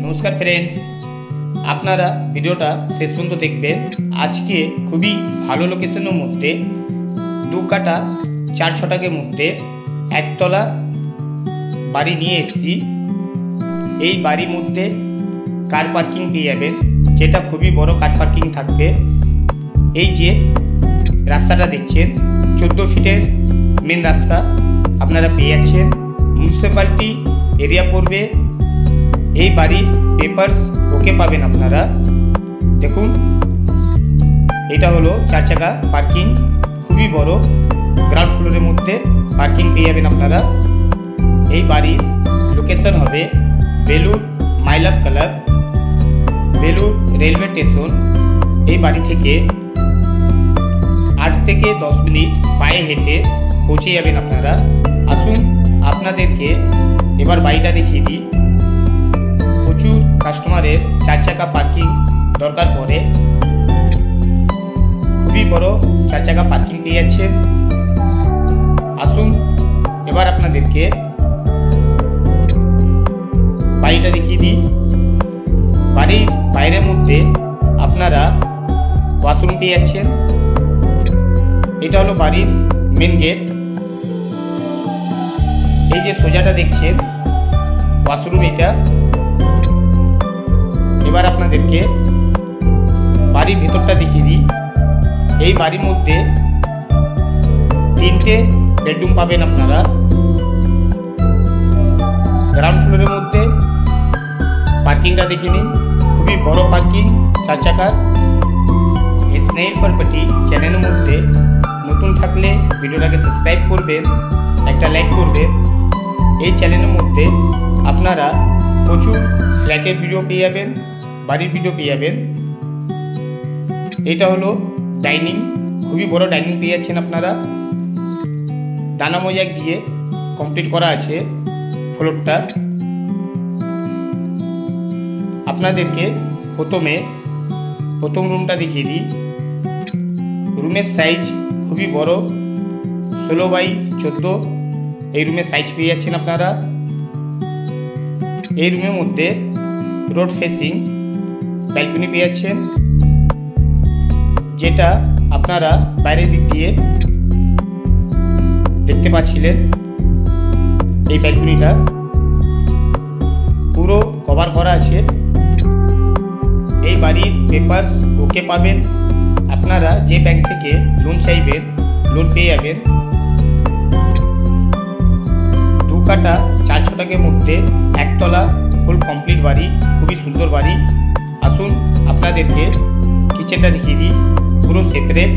नमस्कार फ्रेंड, আপনারা ভিডিওটা শেষ পর্যন্ত দেখবেন। আজকে খুবই ভালো লোকেশনের মধ্যে 2 কাটা 4 ছটাকের মধ্যে একতলা বাড়ি নিয়ে এসেছি। এই বাড়ির মধ্যে কার পার্কিং পেয়ে যাবেন, যেটা খুবই বড় কার পার্কিং থাকবে। এই যে রাস্তাটা দেখছেন 14 ফিটের মেন রাস্তা আপনারা পেয়ে যাচ্ছেন। মিউনিসিপ্যালিটি এরিয়া পড়বে। এই বাড়ির পেপার ওকে পাবেন আপনারা। দেখুন, এটা হলো 4 চাকা পার্কিং, খুবই বড়। গ্রাউন্ড ফ্লোরের মধ্যে পার্কিং পেয়ে যাবেন আপনারা। এই বাড়ির লোকেশন হবে Belur my love club, Belur railway station. এই বাড়ি থেকে 8 থেকে 10 মিনিট পায়ে হেঁটে পৌঁছে যাবেন আপনারা। আসুন আপনাদেরকে এবার বাড়িটা দেখিয়ে দিই। প্রচুর কাস্টমারের 4 চাকা পার্কিং দরকার পড়ে। খুবই বড় 4 চাকা পার্কিং পেয়ে যাচ্ছেন। আসুন এবার আপনাদেরকে বাড়িটা দেখিয়ে দিই। বাড়ির বাইরের মধ্যে আপনারা ওয়াশরুম পেয়ে যাচ্ছেন। এটা হলো বাড়ির মেন গেট। এই যে সোজাটা দেখছেন ওয়াশরুম এটা। এবার আপনাদেরকে বাড়ির ভেতরটা দেখিয়ে দিই। এই বাড়ির মধ্যে 3টে বেডরুম পাবেন আপনারা। গ্রাউন্ড ফ্লোরের মধ্যে পার্কিংটা দেখে নিন, খুবই বড় পার্কিং 4 চাকার। স্নেইল প্রপার্টি চ্যানেলের মধ্যে নতুন থাকলে ভিডিওটাকে সাবস্ক্রাইব করবেন, একটা লাইক করবেন। এই চ্যানেলের মধ্যে আপনারা প্রচুর ফ্ল্যাটের ভিডিও পেয়ে যাবেন, বাড়ির ভিডিও পেয়ে যাবেন। এটা হলো ডাইনিং, খুবই বড় ডাইনিং পেয়ে যাচ্ছেন আপনারা। দানা মোজাক দিয়ে কমপ্লিট করা আছে ফ্লোরটা। আপনাদেরকে প্রথম রুমটা দেখিয়ে দিই। রুমের সাইজ খুবই বড়, 16x14 এই রুমের সাইজ পেয়ে যাচ্ছেন আপনারা। এই রুমের মধ্যে রোড ফেসিং ব্যালকনি পেয়ে যাচ্ছেন, যেটা আপনারা বাইরের দিক দিয়ে দেখতে পাচ্ছিলেন। এই ব্যালকনিটা পুরো কভার করা আছে। এই বাড়ির পেপার ওকে পাবেন আপনারা। যে ব্যাংক থেকে লোন চাইবেন লোন পেয়ে যাবেন। 2 কাটা 4 ছটাকের মধ্যে একতলা ফুল কমপ্লিট বাড়ি, খুবই সুন্দর বাড়ি। আসুন আপনাদেরকে কিচেনটা দেখিয়ে দিই। পুরো সেপারেট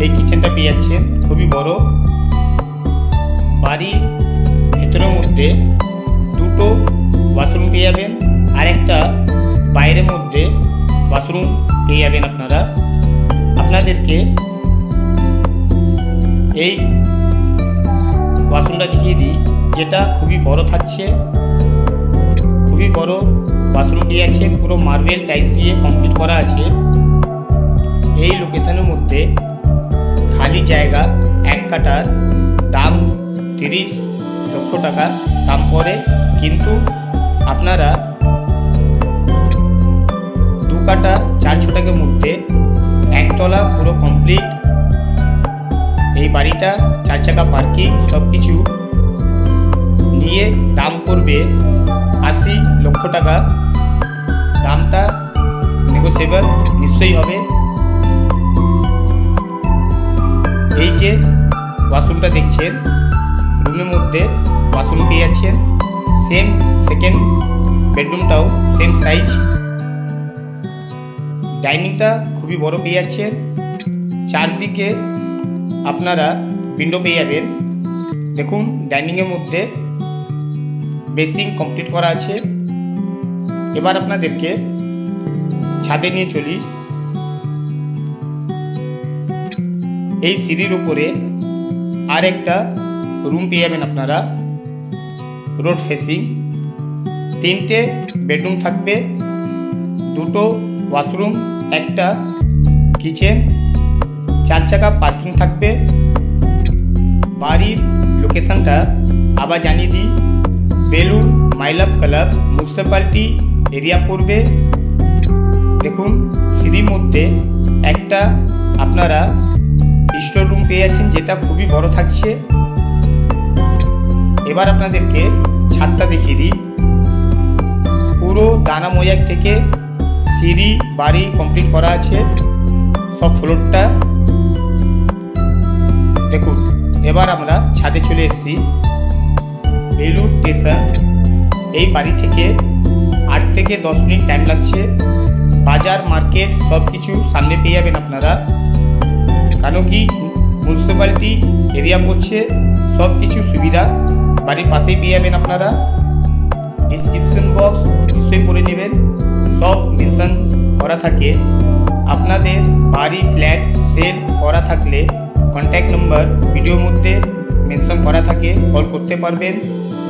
এই কিচেনটা পেয়ে যাচ্ছেন, খুবই বড়। বাড়ির ভেতরের মধ্যে 2টো ওয়াশরুম পেয়ে যাবেন, আর একটা বাইরের মধ্যে ওয়াশরুম পেয়ে যাবেন আপনারা। আপনাদেরকে এই ওয়াশরুমটা দেখিয়ে দিই, যেটা খুবই বড় থাকছে। খুবই বড় ওয়াশরুম পেয়ে যাচ্ছেন, পুরো মার্বেল টাইলস দিয়ে কমপ্লিট করা আছে। এই লোকেশনের মধ্যে খালি জায়গা 1 কাটার দাম 30 লক্ষ টাকা দাম পড়ে। কিন্তু আপনারা 2 কাটা 4 ছটাকের মধ্যে একতলা পুরো কমপ্লিট এই বাড়িটা 4 চাকা পার্কিং সব কিছু নিয়ে দাম করবে 80 লক্ষ টাকা। দামটা নেগোসিয়েবল নিশ্চয়ই হবে। এই যে ওয়াশরুমটা দেখছেন, রুমের মধ্যে ওয়াশরুম পেয়ে যাচ্ছেন। সেম সেকেন্ড বেডরুমটাও সেম সাইজ। ডাইনিংটা খুবই বড় পেয়ে যাচ্ছেন। চারদিকে আপনারা উইন্ডো পেয়ে যাবেন। দেখুন, ডাইনিংয়ের মধ্যে বেসিং কমপ্লিট করা আছে। এবার আপনাদেরকে ছাদে নিয়ে চলি। এই সিঁড়ির উপরে আর একটা রুম পেয়ে যাবেন আপনারা, রোড ফেসিং। 3টে বেডরুম থাকবে, 2টো ওয়াশরুম, একটা কিচেন, 4 চাকা পার্কিং থাকবে। বাড়ির লোকেশনটা আবার জানিয়ে দিই। Belur my love club, municipality area পড়বে। দেখুন সিঁড়ির মধ্যে একটা আপনারা স্টোর রুম পেয়ে যাচ্ছেন, যেটা খুবই বড় থাকছে। এবার আপনাদেরকে ছাদটা দেখিয়ে দিই। পুরো দানা মোজাইক থেকে সিঁড়ি বাড়ি কমপ্লিট করা আছে, সব ফ্লোরটা। দেখুন এবার আমরা ছাদে চলে এসেছি। বেলুড় স্টেশন এই বাড়ি থেকে 8 থেকে 10 মিনিট টাইম লাগছে। বাজার মার্কেট সব কিছু সামনে পেয়ে যাবেন আপনারা, কেন কি মিউনিসিপ্যালিটি এরিয়া পড়ছে, সব কিছু সুবিধা বাড়ির পাশেই পেয়ে যাবেন আপনারা। ডিসক্রিপশন বক্স নিশ্চয়ই পড়ে নেবেন, সব মেনশন করা থাকে। আপনাদের বাড়ি ফ্ল্যাট সেল করা থাকলে কন্ট্যাক্ট নম্বর ভিডিওর মধ্যে মেনশন করা থাকে, কল করতে পারবেন।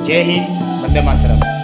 জয় হিন্দ, বন্দে মাতরম।